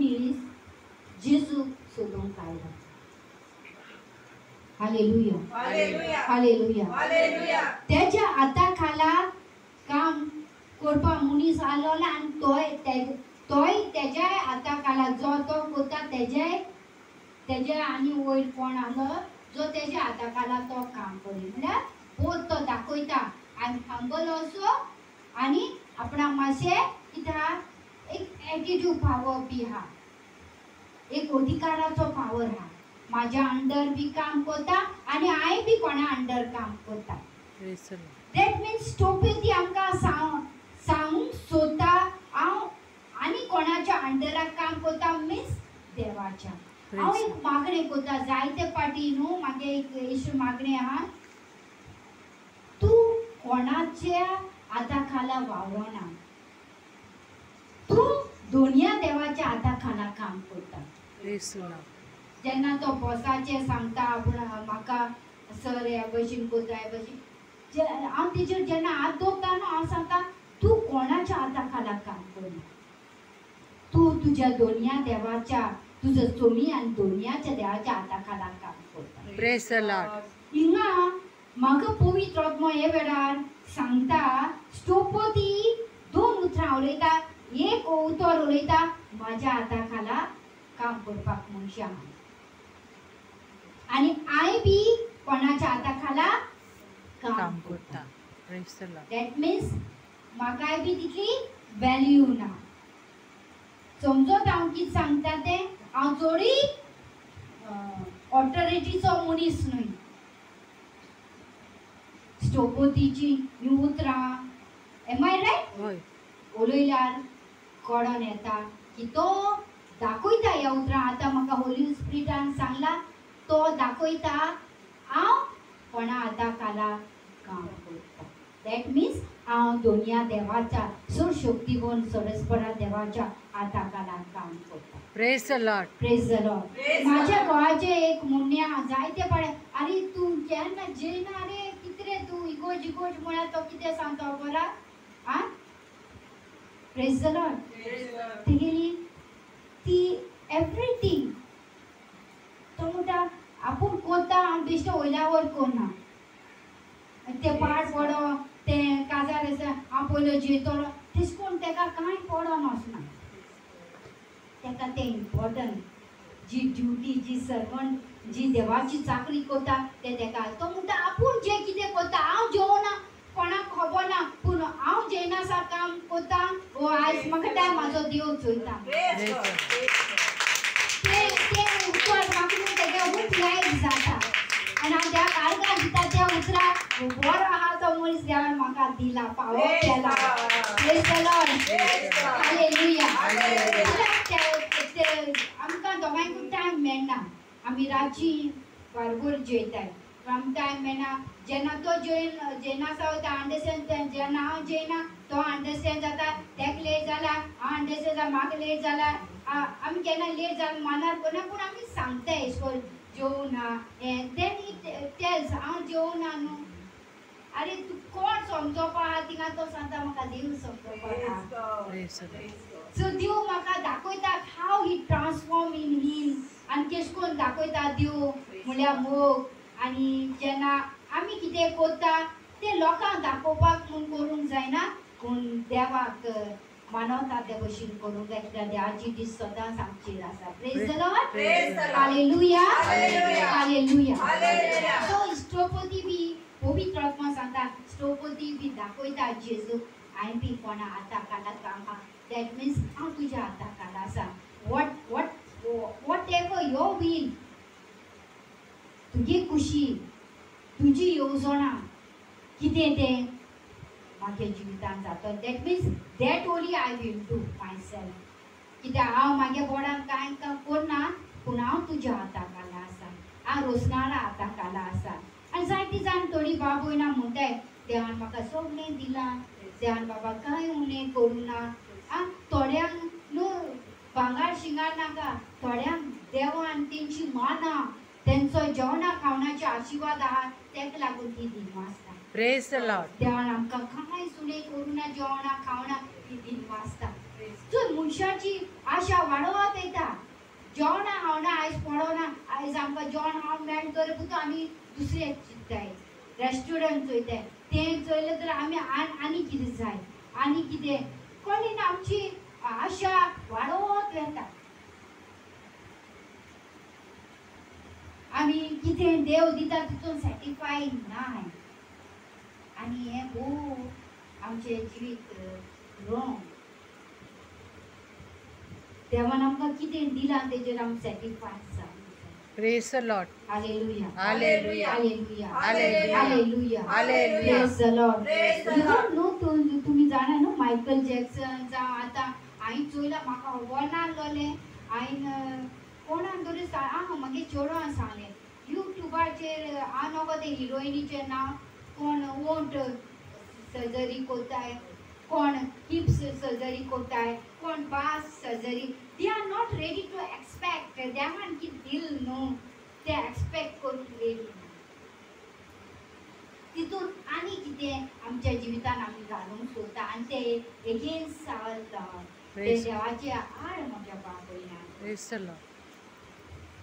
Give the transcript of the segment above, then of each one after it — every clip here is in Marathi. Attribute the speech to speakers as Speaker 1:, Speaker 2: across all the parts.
Speaker 1: मनीस जेजूक सोदूंक काडलो. Hallelujah,
Speaker 2: hallelujah,
Speaker 1: hallelujah,
Speaker 2: hallelujah.
Speaker 1: त्याच्या हाता खाला काम करपा मनीस आलो आनी तोय तेज्या हाता खाला जो तो कोता तेजे आनी वयर कोण आलो जो तेज्या हाता खाला तो काम करी. म्हळ्यार बोध तो दाखयता आय एम हंबल ऑल्सो आनी आपणाक मातशें कित्या एक एटीट्यूड पावर बी हा, एक अधिकाराचो पावर हा. माझ्या अंडर बी काम करता आनी हांव बी कोणा अंडर काम करता. दॅट मिन्स स्टोपेती आमकां सांगूंक सोदता हांव आनी कोणाच्या अंडराक काम करता मिन्स देवाच्या. हांव एक मागणें करता जायते फाटी न्हू म्हागे एक मागणें आहा, तूं कोणाच्या हाता खाला वावरोना, तूं दोनिया देवाच्या हाता खाला काम करता. जेन्ना तो बॉसाचे सांगता म्हाका सर ह्या भशेन कोता ह्या भशेन हांव तेजेर जेन्ना हात दवरता न्हू हांव सांगता तूं कोणाच्या हाता खाला काम करना, तूं तुज्या दोनिया देवाच्या तुजो सोमी आनी दोनियाच्या देवाच्या हाता खाला काम करता.
Speaker 3: Praise the Lord.
Speaker 1: हिंगा म्हाका पवित्र आत्मा हे वेळार सांगता स्टोपोती दोन उतरां उलयता. एक उतर उलयता म्हाज्या हाता खाला काम करपाक मनशां आहा आनी हांव बी कोणाच्या हाता खाला काम करता. दॅट मिन्स म्हाकाय बी तितली व्हॅल्यू ना. समजत हांव कितें सांगता तें, हांव चोडी ऑथॉरिटीचो मनीस न्हय. स्टोपोतीची ही उतरां एम आय रायट उलयल्यार कळोन येता की तो दाखयता ह्या उतरां. आतां म्हाका होली स्पिरिटान सांगला तो दाखयता हांव कोणा हाता खाला काम करता. दॅट मिन्स हांव दोनिया देवाच्या सर्वशक्तिवन सरस्वरा देवाच्या हाता खाला काम करता.
Speaker 3: Praise the Lord,
Speaker 1: praise the Lord. माझ्या घोवाचे एक म्हणणे जायते पडे, अरे तूं केन्ना जेयना रे, कितें रे तूं इगोज म्हळ्यार तो कितें सांगता बरा आ. Praise the lord. तेगेली ती एवरीथींग तो म्हणटा आपूण कोत्ता हांव बेश्टे वयल्या वयर करना. ते पाड पडो ते काजार आसा हांव पयलो जेयतलो तेश कोन्न तेका कांय पडोन वचना. तेका तें इम्पॉर्टंट जी ड्युटी जी सर्वंट जी देवाची चाकरी करता ते तेका. तो म्हणटा आपूण जे कितें करता हांव जेवना कोणाक खबर ना पूण हांव जेयनासा काम करता वो आयज म्हाका टायम म्हाजो देव चोयता. ते उतर म्हाका न्हू तेगे खूब लायक जाता आनी हांव देवाक आर्गां दिता त्या उतराक बरो आहा तो मनीस देवान म्हाका दिला पावर केला. Praise the lord. हालेलुया. आमकां दोगांयकूय टायम मेळना. आमी रातची बारबोर जेयताय आमकां टायम मेळना. जेन्ना तो जेयनासा वयता अंडरस्टँड, जेन्ना हांव जेयना तो अंडरस्टँड जाता तेका लेट जाला हांव अंडरस्टँड जाता म्हाका लेट जाला. आमी केन्ना लेट जालें मानार करना पूण आमी सांगता एश कोन्न जेवना हें देन इट टेल्स हांव जेवना न्हू. अरे तूं कोण समजोवपा आहा थिंगा तो सांगता म्हाका देव समजोवपा आहा. सो देव म्हाका दाखयता हाव ही ट्रान्सफॉर्म इन हीम आनी केश कोन्न दाखयता देव म्हळ्यार मोग. आनी जेन्ना आमी कितें करता तें लोकांक दाखोवपाक म्हूण करूंक जायना पूण देवाक मानवता ते भशेन करूंक जाय कित्याक देवाची दीस सदांच आमचेर आसा. Praise the lord. Hallelujah, hallelujah. सो स्टोपोती बी पवित्र आत्मा सांगता स्टोपोती बी दाखयता जेजू हांवें बी कोणा हाता खाला काम आहा. दॅट मिन्स हांव तुज्या हाता खाला आसा. वॉट एवर युअर वील, तुजी खुशी तुजी येवजणां कितें तें म्हाज्या जिवितान जाता. That means that only I will do myself. कित्याक हांव म्हागे बोडान कांय करना पूण हांव तुज्या हाता खाला आसा. हांव रोसनारा हाता खाला आसा. आनी जायतीं जाण थोडी बाब भयणां म्हणटाय देवान म्हाका सगळें दिलां, देवान बाबा कांय उणें करूना. थोड्यांक न्हू भांगार शिंगार नाका, थोड्यांक देवान तेंची माना तेंचो जेवणा खावणाचे आशिर्वाद आहा तेका लागून ती दिनवासता.
Speaker 3: Praise the Lord.
Speaker 1: देवान आमकां कांय सुणे करूना जेवणा खावणा ती दिनवासता. जर मनशाची आशा वाडोवत येता जेवण हांव ना आयज पडोना आयज आमकां जेवण हांव मेळटलें पुतो आमी दुसरें चिंतताय रेस्टोरंट चोयताय तें चोयलें तर आमी आनी कितें जाय आनी कितें कळ्ळें ना आमची आशा वाडत वेता आमी कितें देव दिता तितून सॅटिस्फाय नाय आनी हें खूब आमचें जिवीत रॉंग देवान आमकां कितें दिलां तेजेर आमी सॅटिस्फाय जावं
Speaker 3: Praise the Lord.
Speaker 1: Hallelujah.
Speaker 3: Hallelujah.
Speaker 1: Hallelujah.
Speaker 3: Hallelujah.
Speaker 1: Hallelujah.
Speaker 3: Hallelujah.
Speaker 1: Praise the Lord.
Speaker 2: Praise the
Speaker 1: You
Speaker 2: Lord.
Speaker 1: don't know तुम्ही जाणा न्हू मायकल जॅक्सन जावं आतां हांवें चोयलां म्हाका खबर नासलोलें हांवें कोणाक तरी म्हागे चेडवान सांगलें युट्यूबाचेर हांव नकळो तें हिरोइनीचें नांव कोण वोंट सर्जरी कोत्ताय कोण हिप्स सर्जरी कोत्ताय कोण बास surgery they are not ready to expect देवान कितें दिल न्हू ते एक्सपेक्ट करून रेडी तितून आनी कितें आमच्या जिवितान आमी घालूंक सोदता आनी ते एगेन्स्ट ते
Speaker 3: Praise.
Speaker 1: देवाचे आड म्हज्या बाबयना
Speaker 3: Praise the Lord.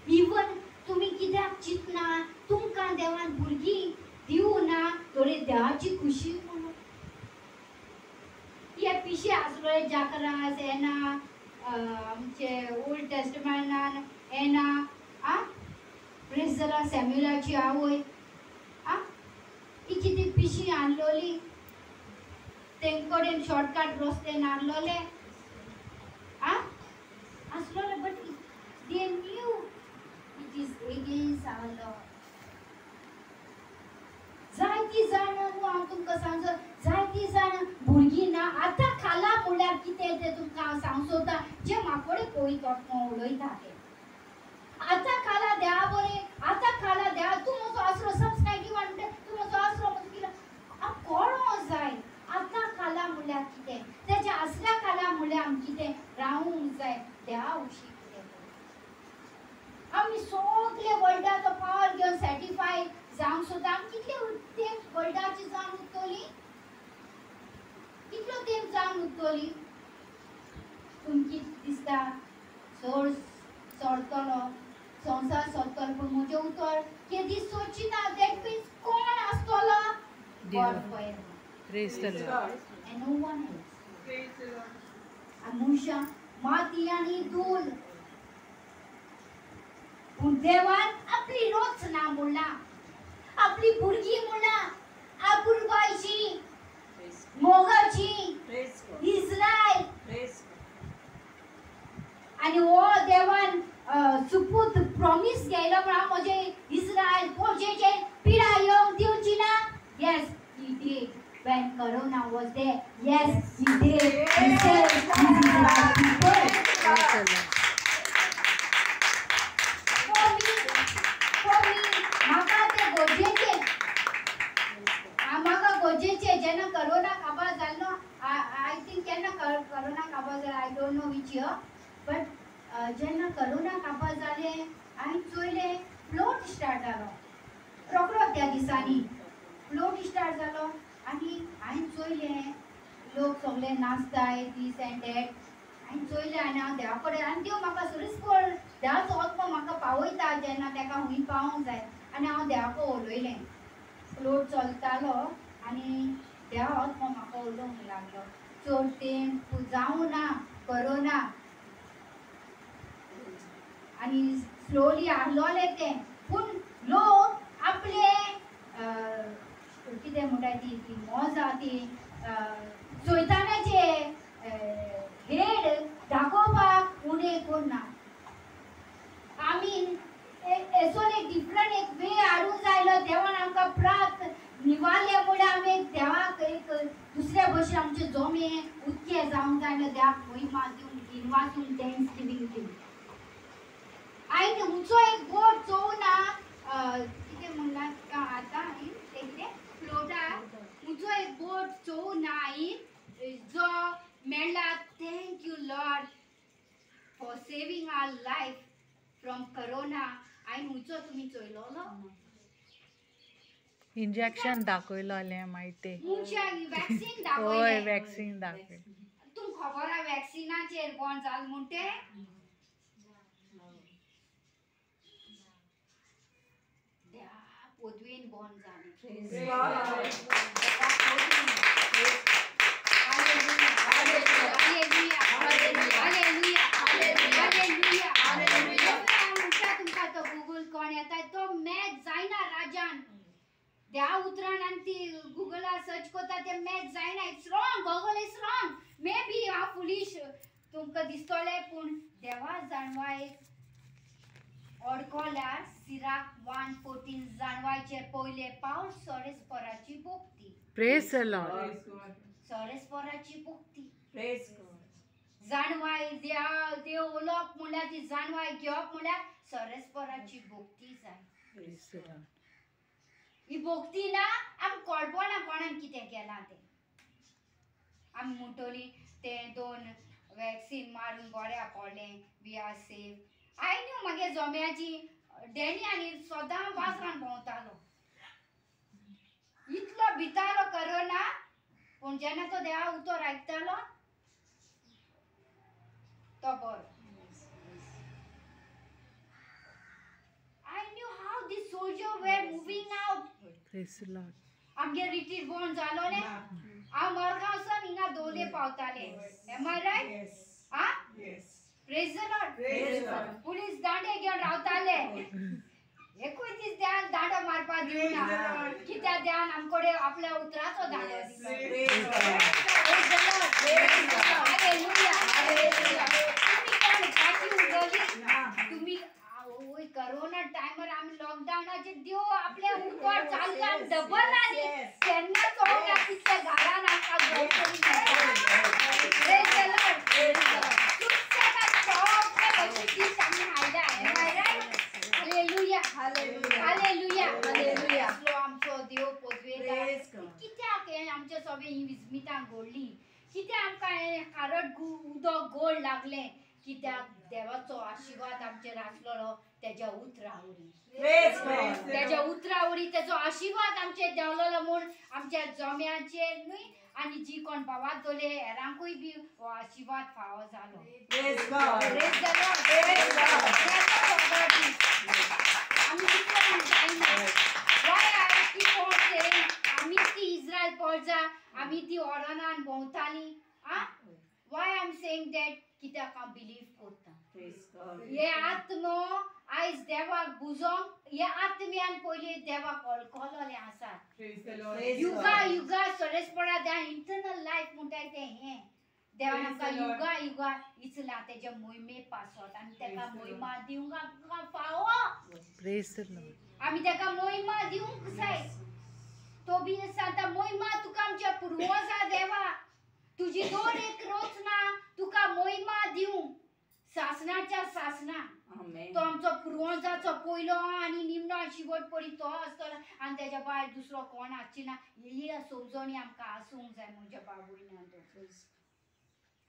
Speaker 1: इवन तुम्ही कित्याक चिंतना तुमकां देवान भुरगीं दिवं ना थोडी देवाची खुशी म्हणून हे पिशे आसलोले जाकरास येना आमचे ओल्ड टेस्टमेंटान येना प्रेज द लॉर्ड सॅम्युएलाची आवय ही कितें पिशी हाडलोली तेंकडेन शॉर्टकट रस्ते नासलोले आसलोले but they knew it is against our lord जायती जाण न्हू हांव तुमकां सांगसो जायती जाण भुरगीं ना आतां खाला म्हणल्यार कितें तें तुमकां हांव सांग सोदता जे म्हाकोडे पळयतात उलयता ते आतां खाला देवा बरें आतां खाला देवा तूं म्हजो आसरो सबस्क्रायबी म्हणटा तूं म्हजो आसरो म्हजो हांव कळो जाय आतां खाला म्हणल्यार कितें तेज्या आसऱ्या खाला म्हणल्यार आमी कितें रावूंक जाय देवा उशी आमी सगळे वर्ल्डाचो पावर घेवन सॅटिस्फाय जावंक सोदता आमी कितले तेंप वर्ल्डाची जावन उरतली कितलो तेंप जावन उरतली तुमकी दिसता चड सोडटलो संवसार सोडटलो पूण म्हजें उतर हे दीस सोदची ना दॅट मीन्स कोण आसतलो god for
Speaker 3: Praise the Lord.
Speaker 1: And no one else
Speaker 2: Praise the Lord.
Speaker 1: मनूषा माती आनी धूल पूण देवान आपली रोच ना म्हणला आपली भुरगीं म्हणला आपुरबायची मोगाची
Speaker 2: Praise God.
Speaker 1: Israel
Speaker 2: Praise God.
Speaker 1: आणि हो देवान सुपूत प्रॉमिस घ्यायलो म्हणा म्हजे इस्रायल पोजेचे पिडा येवंक दिवची ना yes he did when corona was there yes he did he said this is my people
Speaker 3: Praise the Lord.
Speaker 1: for me म्हाका ते गरजेचे म्हाका गरजेचे जेन्ना करोना काबार जाल्लो आय थिंक केन्ना करोना काबार जालो I don't know which year but जेन्ना करोना काबार जाले हांवें चोयलें फ्लोट स्टार्ट जालो रोखडो त्या दिसांनी फ्लोट स्टार्ट जालो आनी हांवें चोयलें लोक सगळे नाचताय दीस एंड दॅट हांवें चोयलें आनी हांव देवा कडेन आनी देव म्हाका सरिस्कोर देवाचो आत्मो म्हाका पावयता जेन्ना ताका हूंय पावोंक जाय आनी हांव देवाको उलयलें फ्लोट चलतालो आनी देवा आत्मो म्हाका उलोवंक लागलो चड तेंप जावं ना करोना आनी स्लोली आहलोलें तें पूण लोक आपले कितें म्हणटा ती मोजा ती चोयतानाचे हेड दाखोवपाक उणें कोन्ना आमी एसोन एक डिफरंट एक वे हाडूंक जायलो देवान आमकां प्रात निवारले म्हणल्यार आमी एक देवाक एक दुसऱ्या भशेन आमचे जोमे उदके जावंक जाय देवाक महिमा दिवन इनवासून थँक्स गिवींग दिवन हांवें हुंचो एक बोट चोवना कितें म्हणला आतां हांवें फ्लोटार हुंचो एक बोट चोवना हांवें जो मेळ्ळा thank you lord for saving our life from corona हांवें हुंचो तुमी चोयलोलो
Speaker 3: इंजेक्शन दाखयलोलें माहिती
Speaker 1: हुंच्या वॅक्सीन
Speaker 3: होय
Speaker 1: दाखयलें
Speaker 3: वॅक्सीन दाखय
Speaker 1: तुमकां खबर आहा वॅक्सिनाचेर कोण जाल म्हूण तें born झाले.
Speaker 2: Praise God.
Speaker 1: गुगल कोण येता तो मॅच जायना राजान त्या उतरान ती गुगला सर्च करता ते मॅच जायना. It's wrong. Google is wrong. May be हा फुलिश तुमका दिसतले पण देवा जाणवाय अडकोल्यार सिराक 1:14 जाणवायचे पहिले पावल सोरेस्पराची भोक्ती.
Speaker 3: Praise the lord.
Speaker 2: Praise God.
Speaker 1: सोरेस्पराची भोक्ती
Speaker 2: Praise God.
Speaker 1: जाणवाय देव उलोवप म्हणल्यार ती जाणवाय घेवप म्हणल्यार सोरेस्पराची भोक्ती जाय.
Speaker 3: Praise the lord.
Speaker 1: ही भोक्ती ना आम कळपना कोणान कितें केलां तें. आमी म्हणटली ते 2 वॅक्सीन मारून बऱ्या पडले. We are safe. I knew मागे जोम्याची डॅनी आनी सदां वासरान भोंवतालो. इतलो भितालो करोना पूण जेन्ना तो देवा उतर आयकतालो तो बरो. I knew how these soldiers were moving out.
Speaker 3: Praise the Lord.
Speaker 1: आमगे रिट्रीट बोन जालो ने हांव मरगांवसान हिंगा दोले पावताले. Am I right?
Speaker 2: Yes.
Speaker 1: हा?
Speaker 2: Yes.
Speaker 1: Praise the Lord.
Speaker 2: Praise God.
Speaker 1: Police दांडे घेवन रावताले. एकूय दीस ध्यान दांडो मारपा दिवना. कित्याक ध्यान आमकोडे आपल्या उतराचो दांडो दिलो.
Speaker 2: Praise God.
Speaker 1: Praise the Lord.
Speaker 2: Praise God.
Speaker 1: Hallelujah.
Speaker 2: Hallelujah.
Speaker 1: तुम्ही कोण फाटी उडोली?
Speaker 2: ना.
Speaker 1: तुम्ही ओय करोना टायमार आमी लॉकडाउनाचे देव आपल्या उतर चालला डबल आली.
Speaker 2: Yes.
Speaker 1: तेन्ना चोवना तितल्या घरान आमकां घर करून दिता. Praise the Lord.
Speaker 2: Praise God. Praise God.
Speaker 1: कित्याक आमचे सगळे ही विस्मितां घडली. कित्याक आमकां खारट उदक गोड लागलें. कित्याक देवाचो आशिर्वाद आमचेर आसलो तेज्या उतरावरी.
Speaker 2: Praise God.
Speaker 1: तेज्या उतरावरी तेजो आशिर्वाद आमचेर देवलोलो म्हूण आमच्या जम्याचेर न्हय आनी जी कोण भावात दोले हेरांकूय बी हो आशिर्वाद फावो जालो.
Speaker 2: Praise God.
Speaker 1: Praise the Lord.
Speaker 2: Praise God.
Speaker 1: आमी कितें जायना. Why I keep on saying आमी ती इस्रायल पळजा आमी ती ओरानान भोंवताली. Why I'm saying that कित्याक हांव बिलीव करता.
Speaker 2: Praise God.
Speaker 1: हे आत्मो आयज देवाक बुजोंक हे आत्म्यान पयली देवाक वळखलोले आसात.
Speaker 2: Praise the Lord.
Speaker 1: युगा युगा सोरेस्परा त्या इंटरनल लायफ म्हणटाय ते हे देवान आमकां
Speaker 2: Praise the Lord.
Speaker 1: युगा युगा इचला तेजे मोहिमे पासत आनी तेका
Speaker 2: Praise the
Speaker 1: मोहिमा दिवंक आमकां फावो.
Speaker 3: Praise the Lord.
Speaker 1: आमी तेका मोहिमा दिवंक जाय. तो बी सांगता मोहिमा तुका आमच्या पुर्वजां देवा तुजी दोर एक रोचना तुका मोहिमा दिवंक सासणाच्या सासणा.
Speaker 2: Amen.
Speaker 1: तो आमचो पुर्वजाचो पयलो आनी निमणो आनी शेवट परी तो आसतलो आनी तेज्या भायर दुसरो कोण आसची ना. ही समजणी आमकां आसूंक जाय म्हज्या बाबूयनान.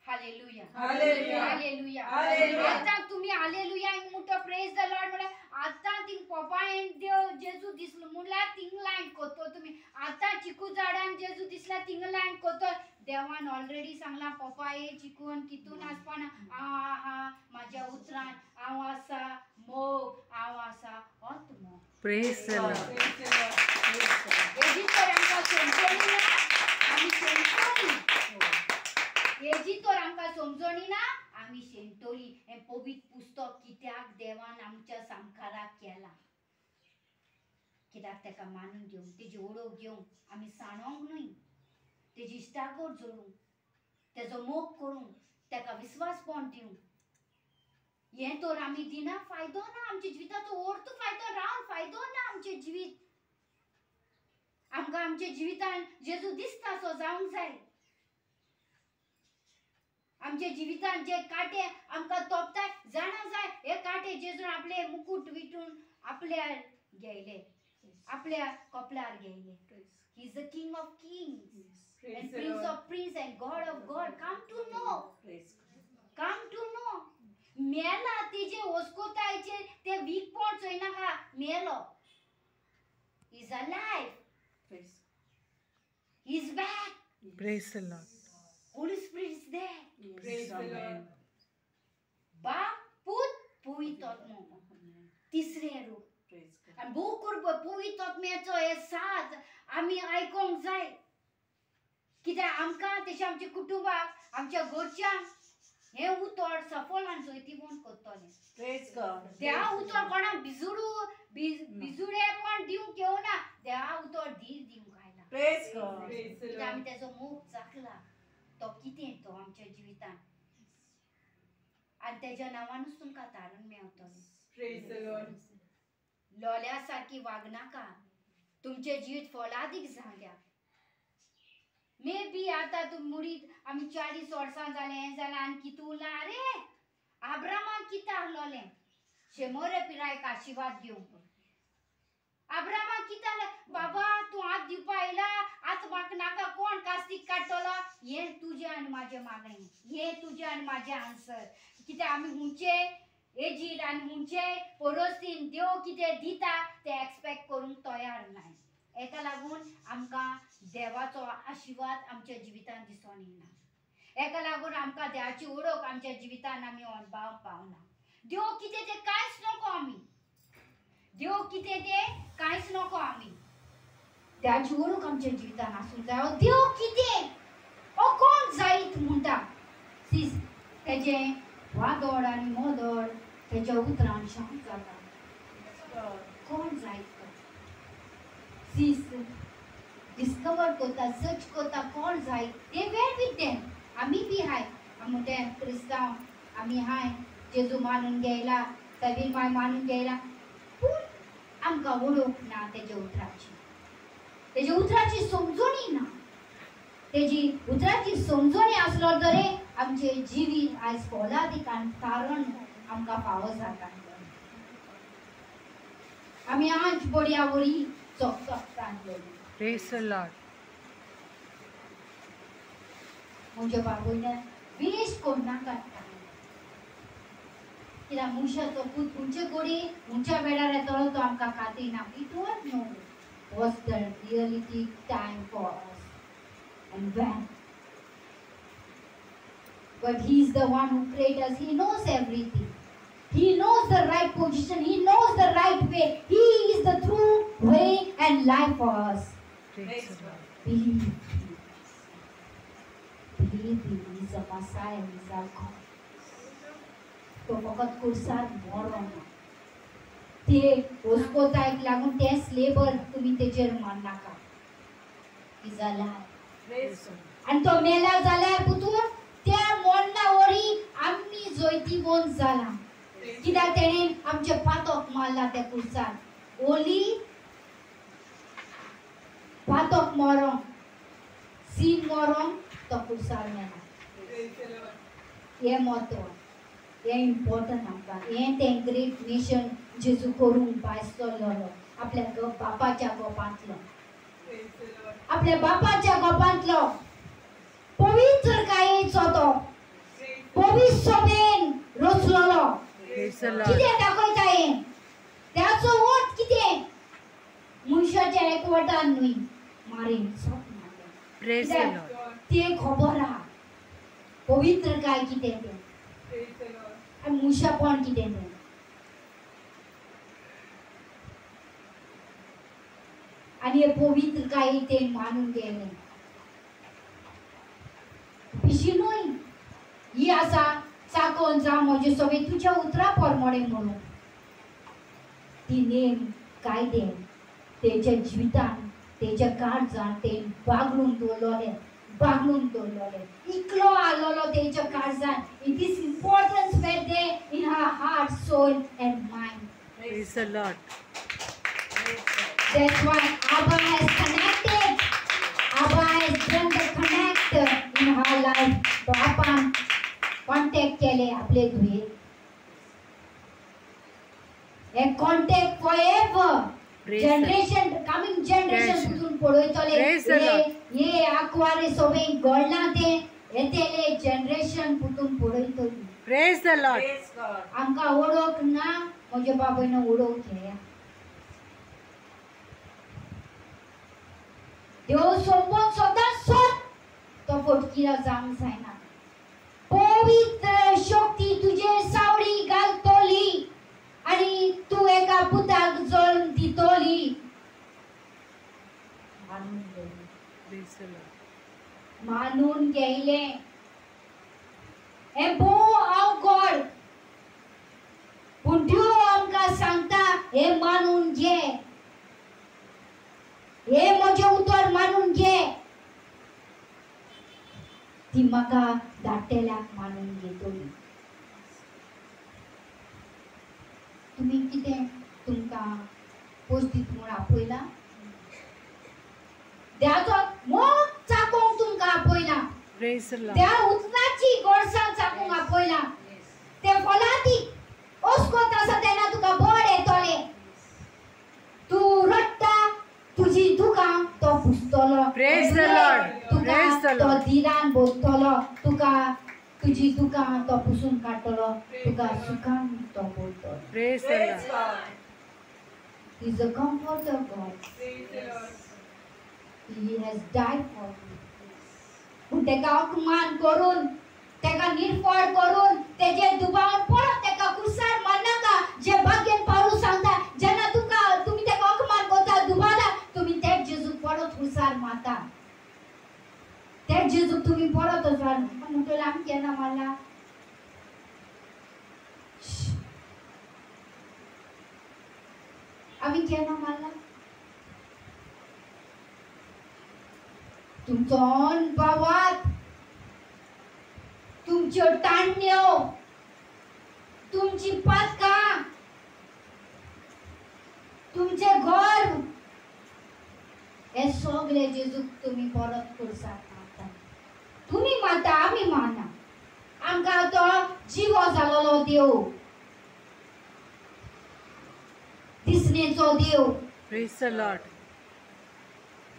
Speaker 1: हालेलुया.
Speaker 2: Hallelujah.
Speaker 1: हालेलुया.
Speaker 2: Hallelujah.
Speaker 1: आतां तुमी हालेलुया म्हणटा प्रेज द लॉर्ड म्हळ्यार आतां थिंग पोपायन देव जेजू दिसलो म्हणल्यार थिंग लायन कोतो तुमी. आतां चिकू झाडान जेजू दिसला थिंग लायन कोतो. देवान ऑलरेडी सांगला पोपाये चिकून कितून आसपाना हांव आहा म्हाज्या उतरान हांव आसा मोग हांव आसा आत्मो.
Speaker 3: Praise the lord.
Speaker 2: Praise the Lord. Praise God.
Speaker 1: हेजी तर आमकां समजणी ना आमी शेणटोली. हेजी तर आमकां समजणी ना आमी शेणटोली. हें पवित्र पुस्तक कित्याक देवान आमच्या संसाराक केला. कित्याक तेका मानून घेवंक तेजी ओळख घेवंक आमी सांडोंक न्हय. तेजी इश्टागोड जोडूंक तेजो मोग करूंक तेका विस्वासपण दिवंक. हें तर आमी दिना फायदो ना. आमच्या जिविताचो अर्थ फायदो रावन फायदो ना आमचें जिवीत. आमकां आमच्या जिवितान जेजू दिसता सो जावंक जाय. आमच्या जिवितान जे काटे आमकां तोपताय जाणा जाय हे काटे जेजून आपले मुकुट विटून आपल्यार घेयले आपल्या कपलार घेयले. He is the King of Kings
Speaker 2: Praise
Speaker 1: and
Speaker 2: the
Speaker 1: Prince
Speaker 2: Lord.
Speaker 1: of Prince and God of God. Come to know.
Speaker 2: Praise God.
Speaker 1: Come to know. मेला तेजे ओस्कोतायचे ते वीक पॉइंट चोयना का मेलो. He is alive.
Speaker 2: Praise.
Speaker 1: He is back.
Speaker 3: Praise the Lord.
Speaker 1: Holy Spirit is there.
Speaker 2: Praise the Lord.
Speaker 1: बाप पुत पवित्र आत्मा. तिसरे रूप.
Speaker 2: Praise God.
Speaker 1: आणि भोव करप पवित्र आत्म्याचो हे साथ आमी आयकोंक जाय कित्याक आमकां तशें आमच्या कुटुंबाक आमच्या घरच्यांक हे उतर सफल आनी जैतिवंत करतले
Speaker 2: Praise God.
Speaker 1: त्या उतर कोणाक बिजुडेपण दिवंक येवना त्या उतर धीर दिवंक आयला
Speaker 2: Praise God.
Speaker 1: कित्याक आमी तेजो मोग चाखला तो कितें तो आमच्या जिवितान आनी तेज्या नांवानूच तुमकां तारण मेळटलें
Speaker 2: Praise the Lord.
Speaker 1: लोल्या सारकी वागनाका तुमचे जिवीत फलादीक जाल्या मे बी आतां तूं मुडीत आमी 40 वर्सां जालें हें जालें आनी कितू उरलां अरे आब्रामाक कितें आहलोलें शेमोरे पिरायक आशिर्वाद दिवंक आब्रामाक कितें आहलें बाबा तूं आत दिवपा आयला आत म्हाका नाका कोण कास्तीक काडटलो हें तुजें आनी म्हाजें मागणें हें तुजें आनी म्हाजें आन्सर कित्याक आमी हुंचे एजीर आनी हुंचे परिस्थितीन देव कितें दिता तें एक्सपेक्ट करूंक तयार नाय एका लागून आमकां देवाचो आशिर्वाद आमच्या जिवितान दिसून येना एका लागून आमकां देवाची ओळख आमच्या जिवितान आमी अणभव पावना देव कितें तें कांयच नको आमी देव कितें तें कांयच नको आमी देवाची ओळख आमच्या जिवितान आसूंक जाय देव कितें हो कोण जायत म्हणटा सीस तेजें वादोड आनी मोदोड तेच्या उतरान शांत जाता कोण जायत सीस डिस्कवर करता सर्च करता कोण जाय ते वेळ विथ देम आमी बी हाय आमटे क्रिस्तांव आमी हाय जेजू मानून गेला कबीर माय मानून गेला पूण आमकां वळख ना तेजे उतराची समजोणी ना तेजी उतराची समजोणी आसलो तरी आमचे जिवीत आयज फलादीक आनी तारण आमकां फावो जाता आमी आज बड्या बरी चकचकतान
Speaker 3: Praise the Lord.
Speaker 1: म्हज्या बाबून वेस्ट कोन्ना काडटा कित्याक मनशाचो पूत खंयचे गोडी खंयच्या वेळार येतलो तो आमकां खात्री ना we don't know what's the reality time for us and when but he is the one who created us he knows everything he knows the right position he knows the right way he is the true way and life for us
Speaker 3: Praise the Lord.
Speaker 1: believe he is a Messiah he is our God तो फकत कुर्सार मरण ते ओस्कोतायक लागून ते स्लेबर तुम्ही तेजेर मारनाका इज अलाइव
Speaker 2: Praise God.
Speaker 1: आणि तो मेला जाल्यार पुतून त्या मोडना वरी आमी जैतिवंत जाला कित्याक तेणे आमचे पातोक मारला त्या कुर्सार ओली पातोक मरोंक सीन मरोंक तो कुर्सार मेला
Speaker 2: Praise the Lord.
Speaker 1: हे महत्व हे इम्पॉर्टंट आमकां हे तें ग्रेट मिशन जेजू करूंक भायर सरलो आपल्या बापाच्या गोपांतलो
Speaker 2: Praise the Lord.
Speaker 1: आपल्या बापाच्या गोपांतलो पवित्र कायेचो तो पवित्र सभेन रचलोलो
Speaker 3: Praise the Lord.
Speaker 1: कितें दाखयता हे त्याचो वट कितें मनशाच्या एकवटान न्हय मारेन सोप मारलें
Speaker 3: Praise the Lord.
Speaker 2: God.
Speaker 1: ते खबर आहा पवित्र काय कितें तें
Speaker 2: Praise the Lord.
Speaker 1: आनी मनशापण कितें तें आनी हे पवित्र काय ते मानून गेले पिशी न्हय ही आसा चाकोन जा म्हजे सगळे तुज्या उतरा परमोडे म्हणून ती नेम कायदे तेच्या जिवितान तेच्या काळजान ते बागलून दवरलोले इकलो आलोलो तेच्या काळजान it is importance where they in her heart soul and mind
Speaker 3: Praise the Lord.
Speaker 1: that's why Abba has connected Abba has done the connect in her life तो आपण कॉन्टॅक्ट केले आपले धुये हे contact forever
Speaker 3: Praise the-
Speaker 1: generation coming generation
Speaker 3: Praise-
Speaker 1: कुठून पळयतले
Speaker 3: Praise the Lord.
Speaker 1: हे आकवारे सगळे घडला ते येतेले जनरेशन कुठून पळयतली
Speaker 3: Praise the Lord.
Speaker 2: Praise God.
Speaker 1: आमकां ओळख ना म्हज्या बाबायन ओळख घे देव सोबत सदांच सोद तो फटकीरा जावंक जायना पवित्र शक्ती तुजे सावळी घालतली आनी तूं एका पुताक जल्म दितली
Speaker 3: Praise the Lord.
Speaker 1: मानून घ्यायले हे भोव अवघड पूण देव आमकां सांगता हे मानून घे हे म्हजें उतर मानून घे ती म्हाका धाडटेल्याक मानून घेतली तुमी कितें तुमकां पोस्टीत म्हूण आपयला देवाचो मोग चाकोंक तुमकां आपयला
Speaker 3: Praise the Lord.
Speaker 1: देवा उतराची गोडसाण चाकूंक आपयला ते फलादी ओस्कोत आसा तेन्ना तुका बळ येतले तूं रडटा तुजी दुकां तो पुसतलो
Speaker 3: Praise the Lord.
Speaker 1: Tuka
Speaker 3: Praise the
Speaker 1: तो
Speaker 3: Lord.
Speaker 1: दिरान बोलतलो तुका तुजी दुकां तो पुसून काडटलो तुका सुखान तो बोलतलो
Speaker 3: Praise the
Speaker 2: Praise
Speaker 3: Lord.
Speaker 2: God.
Speaker 1: He is the comforter God.
Speaker 2: Praise the Lord.
Speaker 1: He has died for you. पूण तेका अपमान करून तेका निर्फळ करून तेजे दुबावन परत तेका कुसार मारनाका जे भाग्यन पावलू सांगता जेन्ना तुमी तेका अपमान करता दुबाला तुमी तेच जेजूक परत कुसार मारता तेच जेजूक तुमी परत कुसार म्हणटले आमी केन्ना मारला आमी केन्ना मारला तुमचो अनुभवात तुमच्यो ताण्यो तुमची पातकां तुमचे घर हे सगळे जेजूक तुमी परत कुर्साक मारता तुमी मारता आमी मारना आमकां तो जिवो जालोलो देव दिसणेचो देव
Speaker 3: Praise the Lord.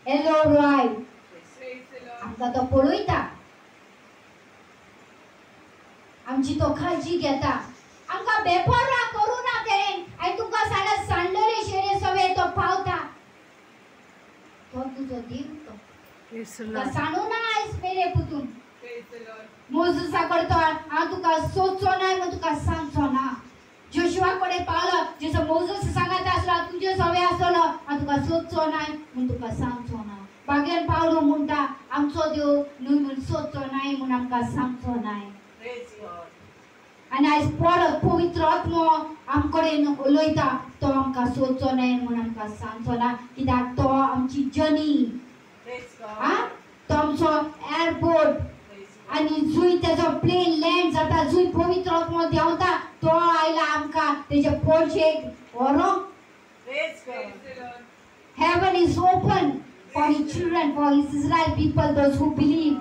Speaker 1: एलोराय
Speaker 2: Praise the Lord.
Speaker 1: आमकां तो पळयता आमची तो काळजी घेता आमकां बेपर्वा करू ना तेणें हांवें तुका सांडलेले शेरे सवे तो पावता तो तुजो देव तो
Speaker 3: Praise the
Speaker 1: तुका
Speaker 3: Lord.
Speaker 1: सांडू ना आयज मेरे पुतून
Speaker 2: Praise the Lord.
Speaker 1: मोजेसा करता हांव तुका सोदचो ना म्हूण तुका सांगचो ना जोशुआ कडेन पावलो जसो मोजेस सांगता आसलो तुजे सवे आसलो हांव तुका सोदचो ना म्हूण तुका सांगचो ना बागेन पावलो म्हणटा आमचो देव न्हू म्हूण सोदचो नाय म्हूण आमकां सांगचो नाय
Speaker 2: Praise God.
Speaker 1: आनी आयज परत पवित्र आत्मो आमकडेन उलयता तो आमकां सोदचो नाय म्हूण आमकां सांगचो ना कित्याक तो आमची जनी
Speaker 2: Praise
Speaker 1: आ
Speaker 2: God.
Speaker 1: तो आमचो एअरपोर्ट
Speaker 2: Praise God.
Speaker 1: आनी जुंय तेजो प्लेन लँड जाता जुंय पवित्र आत्मो देंवता तो आयला आमकां तेजे पोरशेक व्हरोंक
Speaker 2: Praise the Lord.
Speaker 1: heaven is open for his children for his Israel people those who believe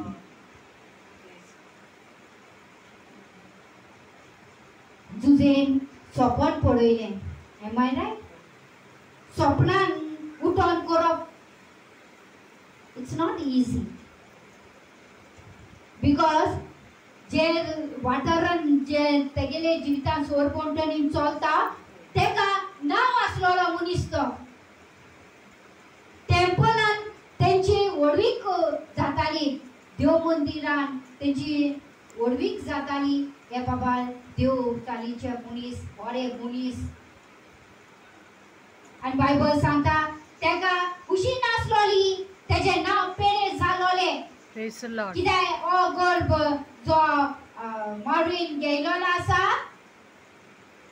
Speaker 1: जुजेन स्वप्न पळयलें am I right स्वप्नान उठोन करप it's not easy because जे वाठारान जे तेगेले जिवितान सोरपोंटनीन चलता तेका नांव आसलोलो मनीस तो टेम्पलान तेंची वडवीक जाताली देव मंदिरान तेंची वडवीक जाताली हे बाबा देव चालीचे मनीस बरे मनीस आनी बायबल सांगता तेका खुशी नासलोली तेजे नांव पेडे जालोले
Speaker 3: Praise the Lord.
Speaker 1: कित्याक हो गर्भ जो मारून गेलोलो आसा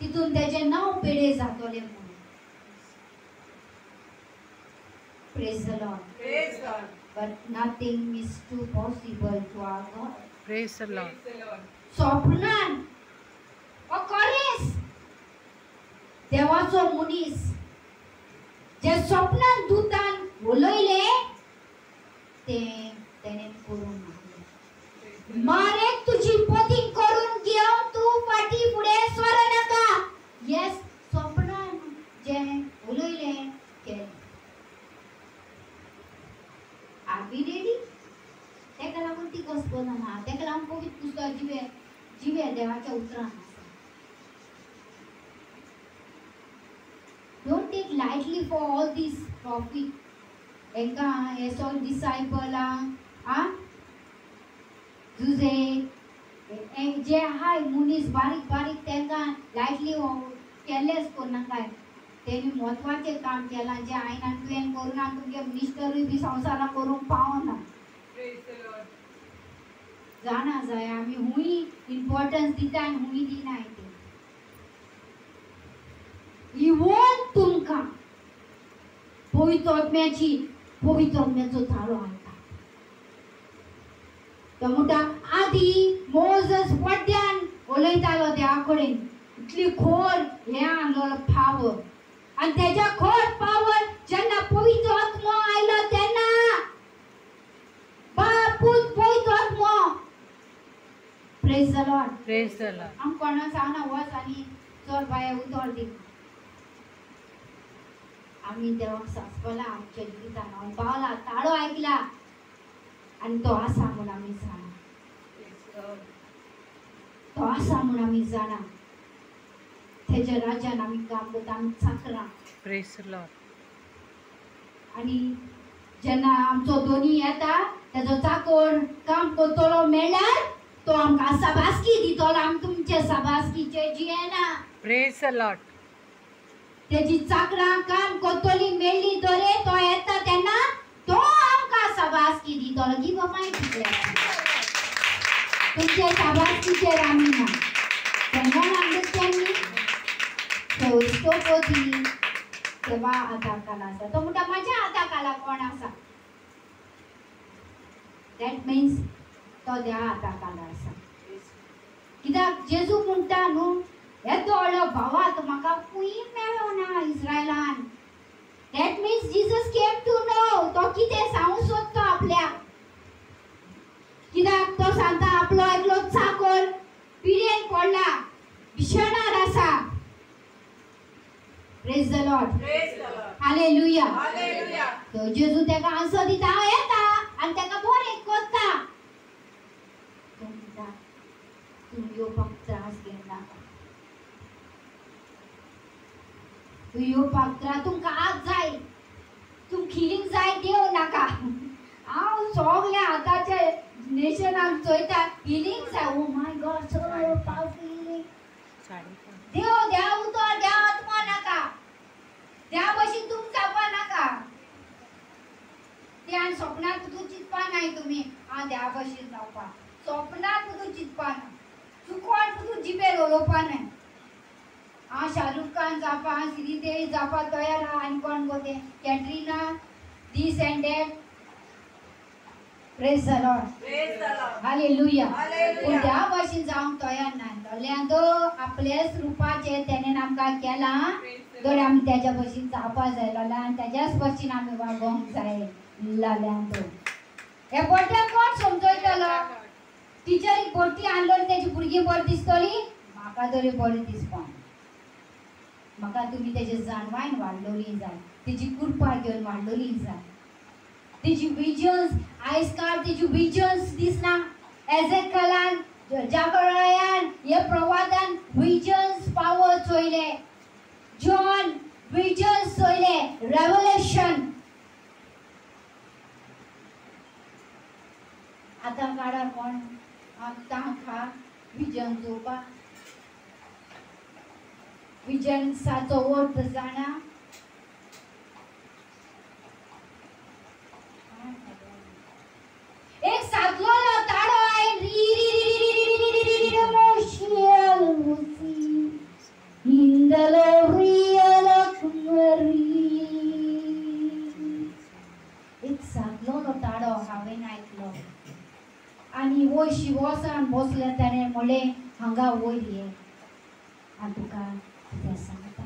Speaker 1: तितून तेजे नांव पेडे जातोले म्हणून Praise the Lord.
Speaker 2: Praise God.
Speaker 1: But nothing is too possible to our God.
Speaker 3: Praise the Lord.
Speaker 2: Praise the Lord.
Speaker 1: स्वप्नान खरेंच देवाचो मनीस जे स्वप्नान दुतान उलयले ते तेणें करून दाखयलें. मारेक तुजी पतीन करून घेवन तूं फाटी फुडें सरनाका येस स्वप्नान जे उलयलें केलें आर बी रेडी तेका लागून ती घोस्पना ना तेका लागून पवित्र पुस्तक जिवे देवाच्या उतरान आसा don't take lightly for all these prophet हेंकां हे सगळे डिसायपलांक आ तुजे जे हाय मनीस बारीक बारीक तेंकां लायटली केलेच करनाकाय तेणी महत्वाचे काम केला जे आईन तुवें करून तुमगे मिनिस्टरूय बी संवसारा करूंक पावना जाणा जाय आमी हुंय इम्पॉर्टन्स दिता आनी हुंय दिनाय ते इवन तुमकां पवित्र आत्म्याचो थारो आयता तो म्हणटा आदी मोजस वड्यान उलयतालो देवा कडेन इतली खोर हे आसलो पावर आनी तेज्या खोर पावर जेन्ना पवित्र आत्मो आयलो तेन्ना बापूत पवित्र आत्मो praise the lord
Speaker 3: Praise the Lord.
Speaker 1: आम कोणा सांगना वच आनी चल बाया उतर दी आम्ही देवाक सांगला आमच्या जिवितान हांव पावला ताळो आयकला आनी तो आसा म्हूण आमी जाणा तो आसा म्हूण आमी जाणा तेज्या राज्यान आमी काम करता आमी चाकरां
Speaker 3: Praise the Lord.
Speaker 1: आनी जेन्ना आमचो दोनी येता तेजो चाकोर काम करतलो मेळ्ळ्यार तो आमकां साबासकी दितलो आमी तुमचे साबासकीचे जियेना
Speaker 3: Praise the Lord.
Speaker 1: तेजी चाकरां काम करतली मेळ्ळी तरे तो येता तेन्ना तो आमकां साबासकी दितलो गी बाबा तुमचे साबासकीचेर आमी ना तेन्ना अंडरस्टँड न्ही तो इश्टोपोती देवा हाताखाला आसा तो म्हणटा म्हाज्या हाताखाला कोण आसा दॅट मिन्स तो देवा हाताखाला आसा कित्याक जेजू म्हणटा न्हू येदो व्हडलो भावात म्हाका खूंय मेळ्ळो ना इस्रायलान that means Jesus came to know तो कितें सांगूंक सोदतो आपल्याक कित्याक तो सांगता आपलो एकलो चाकर पिडेन पडला बिछाणार आसा प्रेज द लॉर्ड हालेलुया तो जेजू तेका आन्सर दिता हांव येता आनी तेका बरें करता तो म्हणटा तूं येवपाक त्रास घेनाका तूं येवपाक त्रास तुमकां आज जाय तुम खिलींग जाय देव नाका हांव सगल्या आतांचे नेशनाक चोयता हिलींग जाय oh my god so powerful healing देव देव उतर देव आत्मा नाका देवा भशेन तुम जावपा नाका ते आनी स्वप्नात तूं चिंतपा नाय तुमी हांव देवा भशेन जावपा स्वप्नात तूं चिंतपा ना चुकोन तूं जिबेर उलोवपा नाय हांव शाहरुख खान जावपा श्रीदेवी जावपा तयार आहा आनी कोण गो ते कॅटरिना दीस and that praise the lord hallelujah पूण त्या भाशेन जावंक तयार ना जाल्यार तो आपल्या रुपाचे तेणेन आमकां केला तर आमी तेज्या भशेन जावपा जाय जाल्यार आनी तेज्याच भशेन आमी वागोवंक जाय जाल्यार तो हे बड्डे कोण समजयतलो टिचरीक बड्डी हाडलो तेजी भुरगीं बरी दिसतली म्हाका तरी बरी दिसपा म्हाका तुमी तेजे जाणवायन वाडलोली जाय तेजी कृपा घेवन वाडलोली जाय तेजी विजन्स आयज काल तेजी विजन्स दिसना एजेकलान जाकरायान हे प्रवादान विजन्स पावर चोयले जॉन विजन्स चोयले रेवलेशन आतां काळार कोण आतां विजन चोवपा विजन्साचो अर्थ जाणा एक सादलो ताडो आयन री री री री री री री री री मोशियल मुसी इंदलो रियल कुमरी एक सादलो ताडो हांवें आयकलो आनी वयशी वोसान बसले ताणें म्हणलें हांगा वयर ये आनी तुका कितें सांगता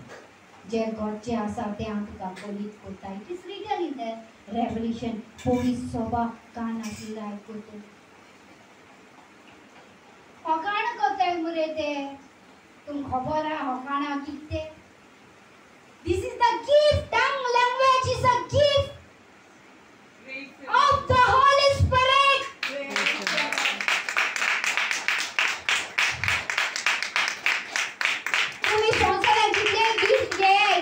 Speaker 1: जे गॉडचे आसा ते हांव तुका पळीत करता it is written in the revelation पवीस सोबा कान आसलेलो आयकूत होकाण करताय मुरे ते तुमकां खबर आहा होकाणा कितें this is the gift tongue language is a gift of the holy spirit तुम्ही संसारात कितले गिफ्ट घे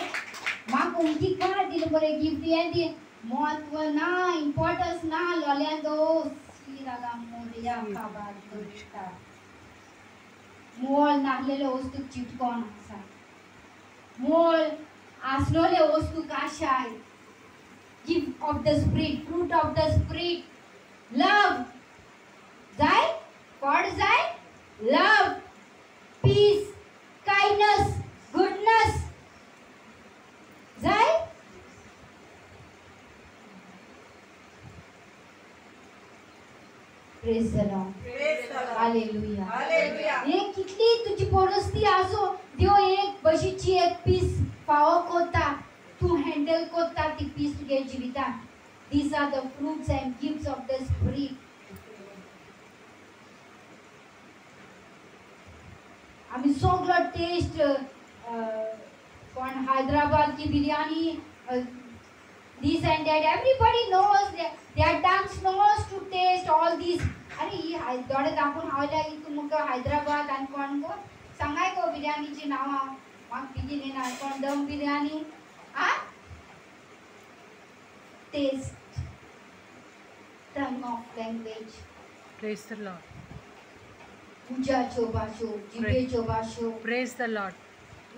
Speaker 1: म्हाका उमची कार्ड दिले बरे गिफ्ट हे दी महत्व ना इम्पॉर्टन्स ना लोल्या दोस श्रीरागा मोरया काबार दोष्टा मोल नाहलेले वस्तू चिटकोन आसा मोल असलेले वस्तू कशाय gift of the spirit fruit of the spirit लव जाय गॉड जाय लव पीस काइंडनेस गुडनेस जाय praise the lord
Speaker 2: Praise the Lord.
Speaker 1: Hallelujah
Speaker 2: Hallelujah.
Speaker 1: हे कितली तुझी परिस्थिती असो देव एक बशीची एक पीस फावो कोता तू हँडल कोता ती पीस तुगे जिवितान these are the fruits and gifts of the spirit आम्ही सगळं टेस्ट पण हैदराबाद की biryani this and that everybody knows their tongues knows to taste all these अरे ही दोडे दाखवून हावल्या ही तुमका हैदराबाद आणि कोण कोण सांगाय गो बिर्याणीची नावा माग बिगिने ना कोण दम बिर्याणी आ taste tongue of language
Speaker 3: Praise the Lord.
Speaker 1: उजाचो भाषो जिभेचो भाषो
Speaker 3: Praise the Lord.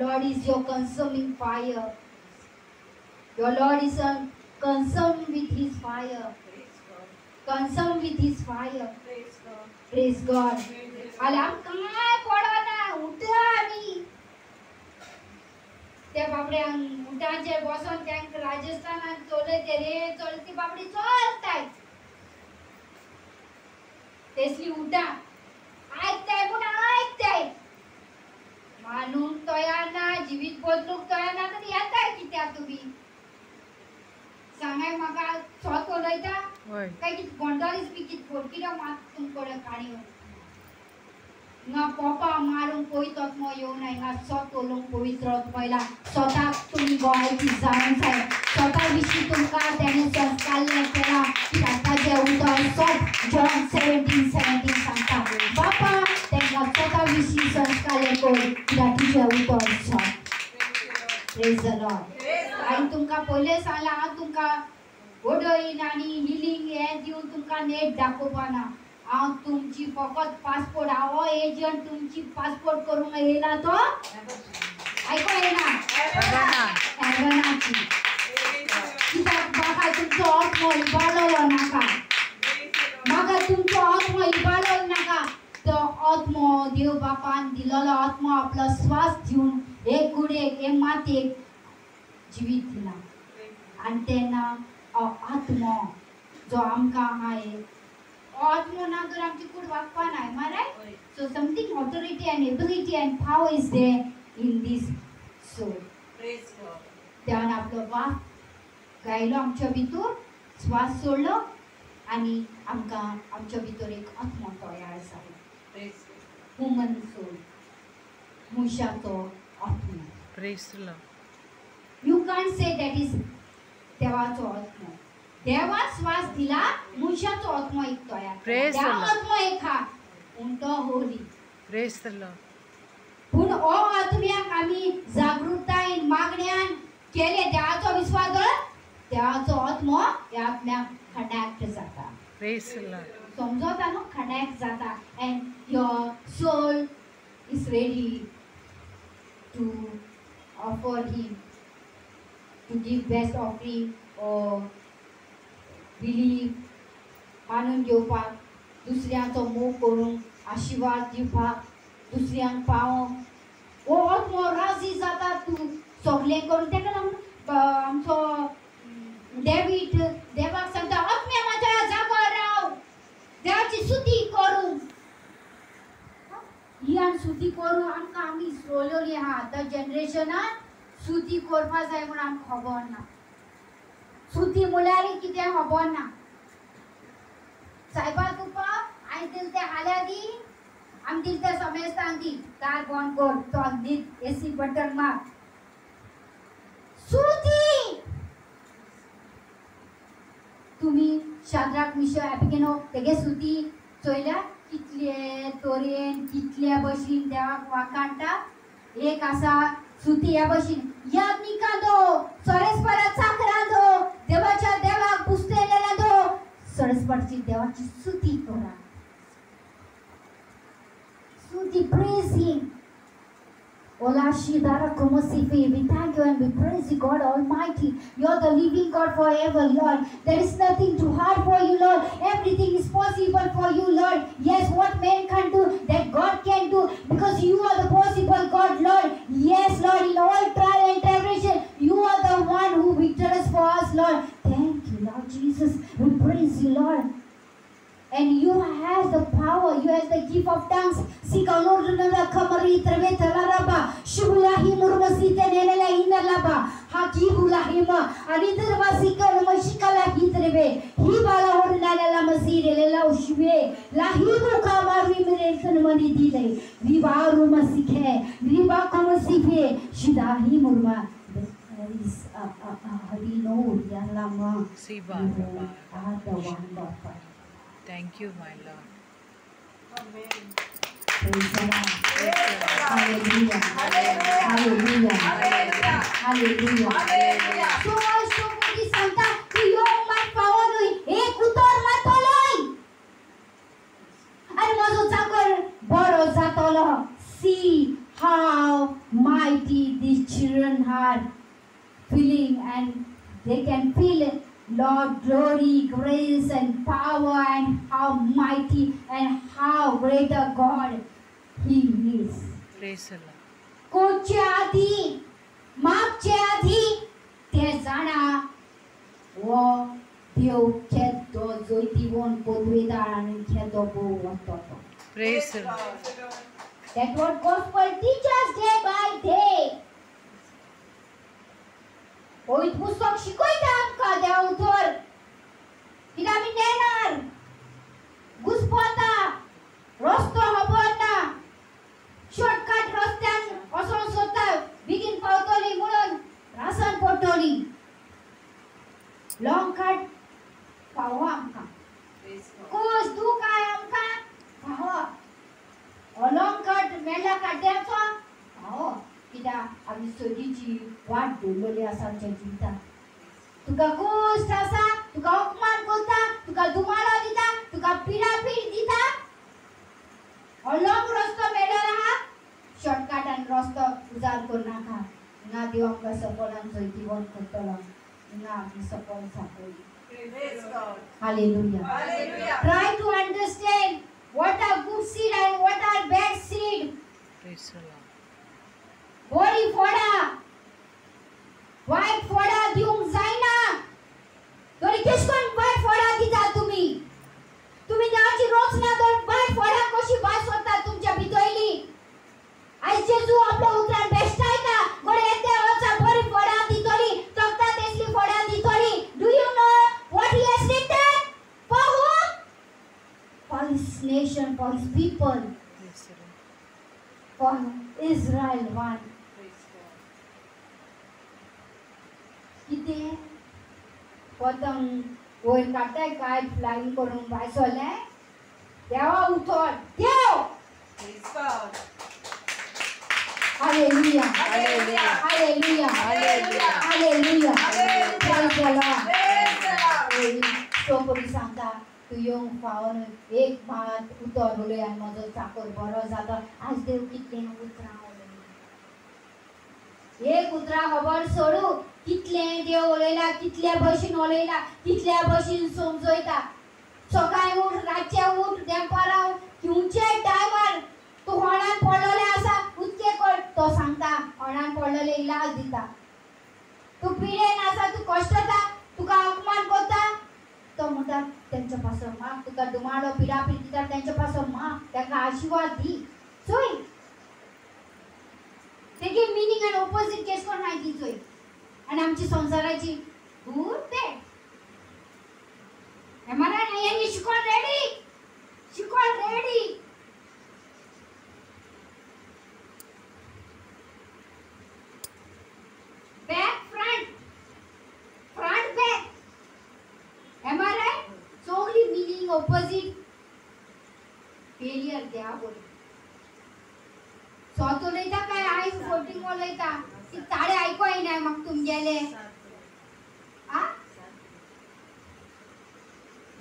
Speaker 1: Lord is your consuming fire. Your Lord is consumed with His fire.
Speaker 2: Praise God.
Speaker 1: Consumed with His fire.
Speaker 2: Praise God.
Speaker 1: Praise God.
Speaker 2: Praise
Speaker 1: आला काय पडवाना उठा आम्ही त्या बाबड्यांक उठांचेर बसून त्यांक राजस्थानात चोले ते रे चलती बाबडी चलताय तेसली उठा ऐकताय पण ऐकताय मानून तयार ना जीवित बदलूक तयार ना तर येताय कित्याक तुम्ही सांगाय म्हाका स्वत उलयता
Speaker 3: होय.
Speaker 1: काय कित गोंडलीस बी कित फोडकिरा मात तुमकोडे काणयो ना पोपा मारून पळयतात मो येऊ नाही ना स्वत उलोवंक पवित्र आत्मयला स्वताक तुम्ही गोंयची जावन जाय स्वता विशीं तुमकां तेणें संस्कारलें केलां ताचें उतर स्वत जॉन 17:17 सांगता बापा तेंकां स्वता विशीं संस्कारलें कर कित्याक तुजें उतर स्वत praise the lord
Speaker 2: Praise God.
Speaker 1: हांवें तुमकां पयलें सांगलां हांव तुमकां वडयन आनी हिलींग हें दिवन तुमकां नेट दाखोवपा ना हांव तुमची फकत पासपोर्ट हांव एजंट तुमची पासपोर्ट करूंक येयला तो आयको येना हेवनाची कित्याक म्हाका तुमचो आत्मो इबाडलेलो नाका म्हाका तुमचो आत्मो इबाडलेलो नाका तो आत्मो देव बापान दिलेलो आत्मो आपलो स्वास दिवन एक गुडेक एक मातेक जिवीत दिला आनी तेन्ना आत्मो जो आमकां आहा आत्मो ना तर आमची कूड वागपा नाय माराय so something authority and ability and power is there in this soul
Speaker 2: Praise God.
Speaker 1: त्यान आपलो वाक गायलो आमच्या भितर स्वास सोडलो आनी आमकां आमच्या भितर एक आत्मो तयार जालो
Speaker 2: Praise God.
Speaker 1: ह्युमन सोल मनशाचो आत्मो
Speaker 3: Praise the Lord.
Speaker 1: You can't say that is देवाचो आत्मो देवान स्वास दिला मनशाचो आत्मो एक तयार
Speaker 3: Praise the
Speaker 1: त्या
Speaker 3: Lord.
Speaker 1: आत्मो एक हा पूण तो होली
Speaker 3: Praise the Lord.
Speaker 1: पूण हो आत्म्याक आमी जागृतायेन मागण्यान केले देवाचो विश्वास दवर देवाचो आत्मो ह्या आत्म्याक कनेक्ट जाता
Speaker 3: Praise the Lord.
Speaker 1: समजता न्हू कनेक्ट जाता and your soul is ready to offer him to give best offering और बिलीव मानून घेवपाक दुसऱ्याचो मोग करूंक आशिर्वाद दिवपाक दुसऱ्यांक पावोवंक हो आत्मो राजी जाता तूं सगलें करून तेका लागून आमचो डेवीड देवाक सांगता आत्म्या म्हाज्या जागोर राव देवाची स्तुती करूं ही आनी स्तुती करूं आमकां आमी सोलोली आहा आतां जनरेशनान स्तुती करपा जाय म्हूण आमकां खबर ना स्तुती म्हळ्यार कितें खबर ना सायबा तुका आयज दिल ते हाल्या दी आमी दिल ते समेस्तान दी दार बंद कर तो दी एसी बटन मार स्तुती तुमी शाद्राक मिशो एपिकेनो तेगे स्तुती चोयल्या कितले तोरेन कितल्या भशेन देवाक वाकाणटा एक आसा स्तुती ह्या भशेन याज्ञिका दो सरेस्परा चाकरा दो देवाच्या देवाक पुजलेल्या दो सरस्वतीची देवाची स्तुती करा स्तुती praise him Ola Shidara Komosifi, we thank you and we praise you, God Almighty. You're the living God forever, Lord. There is nothing too hard for you, Lord. Everything is possible for you, Lord. Yes, what man can do, that God can do, because you are the possible God, Lord. Yes, Lord, in all trial and tribulation, you are the one who victorious for us, Lord. Thank you, Lord Jesus. We praise you, Lord. And you have the power, you have the gift of tongues. Sikanurunara kamari trevetaraba, shubulahi murmasite nelela inalaba, hakibulahima, anidarva sikanuma shikala hitreve, hibala hornala masire lela ushve, lahibu kamari miresan manidile, vivaru masike, viva komasive, shidahi murma. We know Yalama,
Speaker 3: Siba.
Speaker 1: you are the one God.
Speaker 3: Thank you, my Lord.
Speaker 2: Amen.
Speaker 1: Praise the Lord.
Speaker 2: Hallelujah.
Speaker 1: Hallelujah.
Speaker 2: Hallelujah.
Speaker 1: Hallelujah. Hallelujah.
Speaker 2: Hallelujah.
Speaker 1: So also pudi santa tu yung mat pawanoi kutor matoloi. Ani mazo sakor boro zatolo. See how mighty these children are feeling, and they can feel it. Lord, glory, grace, and power, and how mighty and how great a God He is.
Speaker 3: Praise the Lord.
Speaker 1: कोच्या आधी, मागच्या आधी, ते जाणा व देव खेतो जोईतीवोन पोदवेदार आणि खेतो बोवतो.
Speaker 3: Praise the Lord.
Speaker 1: That's what gospel teaches day by day. Oit pustok शिकवता आमका देवथोर. कित्याक आमी नेणार. घुसपता. रस्तो खबर ना. शॉर्टकट रस्त्यान वचोन सोदता. बेगीन पावतली म्हणून रासन पडटली. लॉंग कट पावो आमका. कोस तू काय आमका पावो. लॉंग कट मेळ्ळा काड्याचो पावो. कित्याक आमी सोदीची वाट धरलेली आसा आमच्या जिवितांत. तुका गोश्ट आसा, तुका अपमान करता, तुका दुमाळो दिता, तुका पिडापीड दिता. लॉंग रस्तो मेळ्ळो आहा, शॉर्टकटान रस्तो उजार करनाका. हिंगा देव आमकां सफळान जैतिवंत करतलो. हिंगा आमी सफळ जातली.
Speaker 2: Praise God.
Speaker 1: Hallelujah.
Speaker 2: Hallelujah.
Speaker 1: Try to understand what are good seed and what are bad seed.
Speaker 3: Praise the Lord.
Speaker 1: Body फोडा, वाईट फोडा दिवंक जायना. तरी किसकोन वाईट फोडा दिता तुम्ही. तुम्ही देवाची रोचना दोन वाईट फोडा कशी भायर सोदता तुमच्या भितरली. आयज जेजू आपलो उतरान बेश्टायता. गोडे येते वचा बरी फोडा दितली, तोखता तेसली फोडा दितली. Do you know what he has written? For who? For his nation, for his people,
Speaker 3: Praise the Lord.
Speaker 1: for Israel one.
Speaker 2: Praise God.
Speaker 1: किती पतंग वयर काडटाय काय फ्लायिंग करून भायर सरले. देवा उतर देव.
Speaker 2: Praise God.
Speaker 1: Hallelujah.
Speaker 2: Hallelujah.
Speaker 1: Hallelujah.
Speaker 2: Hallelujah.
Speaker 1: Hallelujah.
Speaker 2: Hallelujah.
Speaker 1: Praise the Lord.
Speaker 2: Praise the Lord.
Speaker 1: तो कोणी सांगता तू येवंक पावोन एक मात उतर उलय आनी म्हजो चाकर बरो जाता. आज देव कितलें उतरां उलयलें. एक उतरां खबर सोडू कितलें देव उलयला, कितल्या भशेन उलयला, कितल्या भशेन समजयता. सकाळी उठ, रातचे उठ, दनपारां उठ, खंयच्या टायमार तूं होणान पडलेलें आसा उदकें कर. तो सांगता होणान पडलेले इलाज दिता. तूं पिडेन आसा, तूं कश्टता, तुका अपमान करता, तो म्हणटा तेंच्या पासून माग. तुका दुमाळो पिडापीड दिता तेंच्या पासून माग. ताका आशिर्वाद दी. चोय तेगे मिनींग आनी ऑपोजीट केस कोण माहिती चोय. आनी आमची संसाराची गुड बॅड. एमाना यांनी शिकवण रेडी. शिकवण ready. Back, front. Front, back. Am I right? So only meaning opposite. Failure द्या बोल. स्वतः लेता काय आई फोर्टिंग वर लेता. ती ताडे ऐकू आई नाही मग तुम गेले. आ?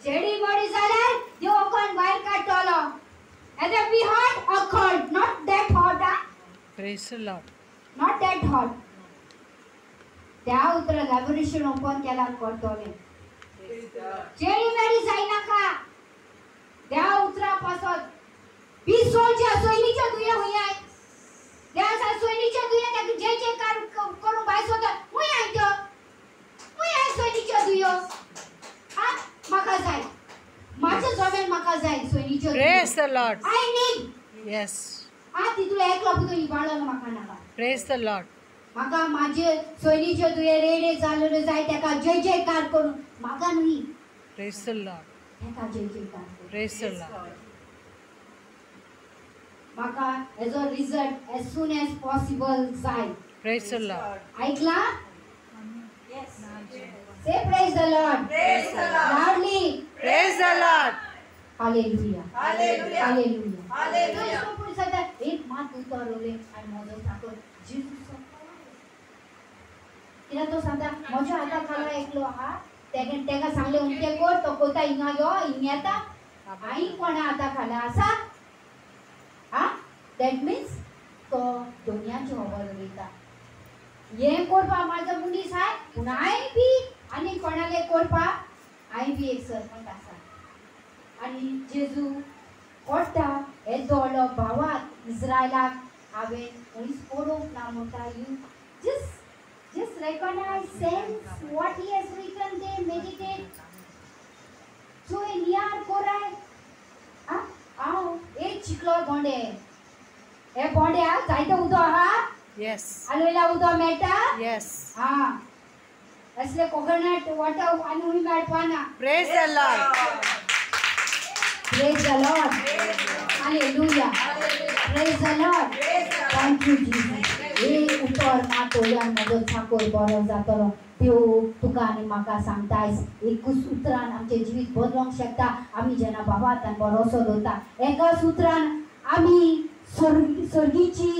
Speaker 1: जेडी बॉडी झाल्यार देव कोण बाहेर काढतलो. And then we heard a cold, not that hot.
Speaker 3: Praise the Lord.
Speaker 1: Not that hot. त्या उतर लॅबोरेशन ओपन केला करतोले
Speaker 2: Praise God.
Speaker 1: चेरी मेरी जायनाका त्या उतरा पासत 20 सोलच्या सोयनीच्या दुया होयाय त्या सोयनीच्या दुया त्या जे जे करून बायस होता मुय आयतो मुय आय सोयनीच्या दुयो हा माका जाय माझं जमेल माका जाय सोयनीच्या
Speaker 3: Praise the Lord.
Speaker 1: I need
Speaker 3: Yes.
Speaker 1: आ ती तुला एक लपतो इबाळला माका नाका
Speaker 3: Praise the Lord.
Speaker 1: माका माझे सोयनीचे दुये रेडे चालले जाय त्याका जय जयकार करून माका न्ही
Speaker 3: Praise the Lord.
Speaker 1: त्याका जय जयकार करून
Speaker 3: Praise the Lord.
Speaker 1: माका as a result as soon as possible जाय
Speaker 3: Praise the Lord.
Speaker 1: ऐकला
Speaker 2: Yes.
Speaker 1: Say praise the lord
Speaker 2: Praise the Lord.
Speaker 1: Ladli
Speaker 3: Praise the Lord.
Speaker 1: Hallelujah
Speaker 2: Hallelujah.
Speaker 1: Hallelujah
Speaker 2: Hallelujah.
Speaker 1: तो पुढे सदा एक मात उतरवले आणि मोजो ठाकूर जीसस किला तो सांगता माझ्या हाता खाला एकलो हा तेका सांगले उंटे कोर तो कोता इंगा यो इंग्याता आई कोणा हाता खाला असा हा दॅट मीन्स तो दुनियाची खबर उलयता हे कोरपा माझा मुनीस हाय पूण हांय बी आनी कोणाले कोरपा हांय बी एक सरपंच आसा आनी जेजू कोट्टा हे दोलो भावाक इस्रायलाक हांवें खंयच पळोवंक ना म्हणटा you just recognize, sense what he has written there, meditate. So in here korai, ए चिकलो बोंडे, ए बोंडे हा जायतो उदो हा,
Speaker 3: Yes.
Speaker 1: आलोयला उदो मेळटा,
Speaker 3: Yes.
Speaker 1: हा, असले कोकोनट वॉटर आनी उय मेळपाना.
Speaker 3: Praise the Lord.
Speaker 1: Praise the Lord. Hallelujah. Praise the Lord. Thank you Jesus. हे उतर मातोल्यान म्हजो ठाकोर बरो जातलो त्यो तुका आनी म्हाका सांगतायस एकूच उतरान आमचें जिवीत बदलोंक शकता आमी जेन्ना बाबातान भरोसो दवरता एकाच उतरान आमी सर्गीची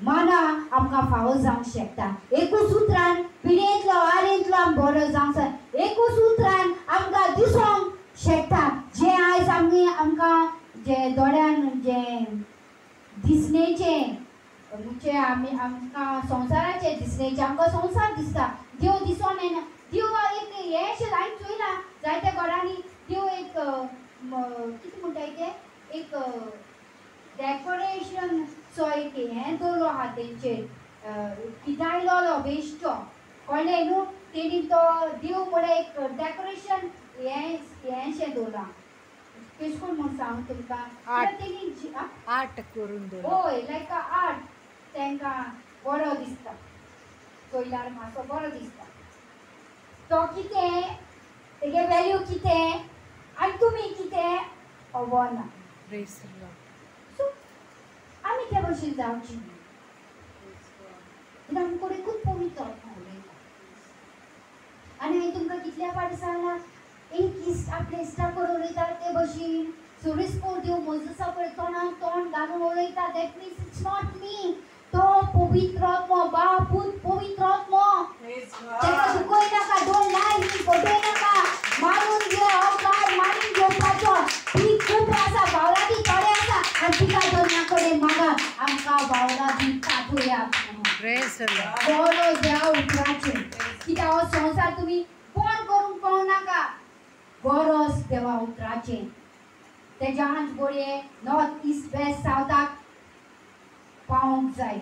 Speaker 1: माना आमकां फावो जावंक शकता एकूच उतरान पिडेंतलो आरेंतलो आमी बरो जावंक जाय एकूच उतरान आमकां दिसोंक शकता जे आयज आमकां जे दोळ्यान जे दिसणेचें म्हणजे आमकां संवसाराचे दिसणेचे आमकां संवसार दिसता देव दिसोन येना देव एक हेशें हांवें चोयलां जायत्या घरांनी देव एक कितें म्हणटाय तें एक डेकोरेशनचो एक हें दवरलो आहा तेंचेर किदायलो बेश्टो कळ्ळें न्हू तेणी तो देव म्हळ्यार एक डेकोरेशन हेंशें दवरलां कशें करून म्हूण सांग तुमकां तेणी
Speaker 3: आर्ट करून दवरला.
Speaker 1: होय लायक आर्ट तांकां बरो दिसता चोयल्यार मातसो बरो दिसता तो कितें तेगे वॅल्यू कितें आनी तुमी कितें खबर ना
Speaker 3: Praise the Lord.
Speaker 1: सो आमी त्या भशेन जावची कित्याक आमी कोणी खूब पवित्र उलयता आनी हांवें तुमकां कितल्या फावटी सांगलां एक इश्ट आपले इश्टा करून उलयता ते भशेन सोरिस्पोर देव मोजसा पळय तोंडान तोंड घालून उलयता that means it's not me तो पवित्र आत्मा बापूत पवित्र आत्मा तेका दुखोय नाका दोन लायन फोटोय नाका मारून घेव अवकार मारून घेवपाचो ती खूब आसा भावराती थोडे आसा आनी तिका दोना कडेन मागा आमकां भावराती पाठोवया
Speaker 3: Praise the Lord.
Speaker 1: बरो देव उतराचे कित्याक हो संवसार तुमी कोण करूंक पावूं नाका बरोच देवा उतराचे तेज्यान बरे नॉर्थ इस्ट वेस्ट सावथाक पावंक जाय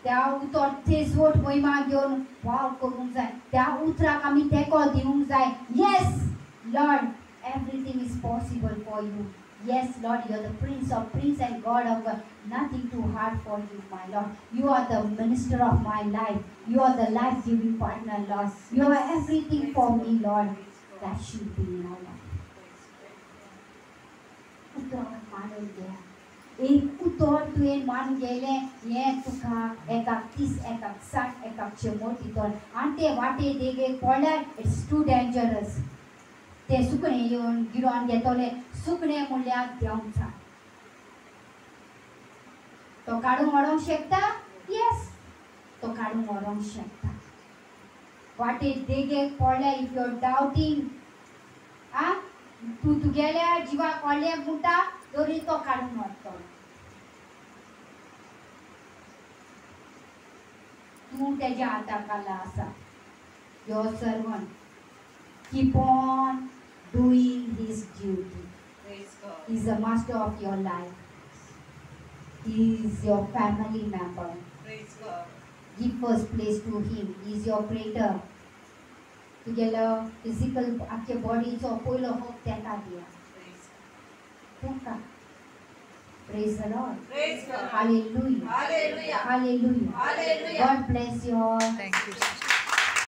Speaker 1: त्या उतर थेसवट महिमा घेवन वाव करूंक जाय त्या उतराक आमी तेंको दिवंक जाय yes Lord everything is possible for you Yes, Lord, you are the Prince of Prince and God of God. Nothing too hard for you, my Lord. You are the minister of my life. You are the life-giving partner, Lord. You are everything for me, Lord. That should be my life. उतर मानून घ्या एक उतर तुवें मान गेलें हें तुका एकाक 30 एकाक 60 एकाक 100 भितर आनी ते वाटे देगेक पडल्यार इट्स टू डेंजरस ते सुकणे येवन गिरोन घेतले सुकणे म्हणल्यार देंवचा तो काडून व्हरोंक शकता येस तो काडून व्हरोंक शकता वाटे देगेक पडल्यार इफ यू आर डाउटिंग तूं तुगेल्या जिवाक व्हडलें म्हणटा तरी तो काडून व्हरतलो तू त्याच्या हाताखाला असा. Your servant keep on doing his duty.
Speaker 2: Praise God.
Speaker 1: He is the master of your life. He is your family member.
Speaker 2: Praise God.
Speaker 1: Give first place to him. He is your creator. तुगेलो फिजिकल आख्या बॉडीचो पयलो हक तेका दिया.
Speaker 2: Praise God.
Speaker 1: तेका. Praise the Lord.
Speaker 2: Praise God.
Speaker 1: Hallelujah.
Speaker 2: Hallelujah.
Speaker 1: Hallelujah.
Speaker 2: Hallelujah.
Speaker 1: God bless you all.
Speaker 3: Thank you.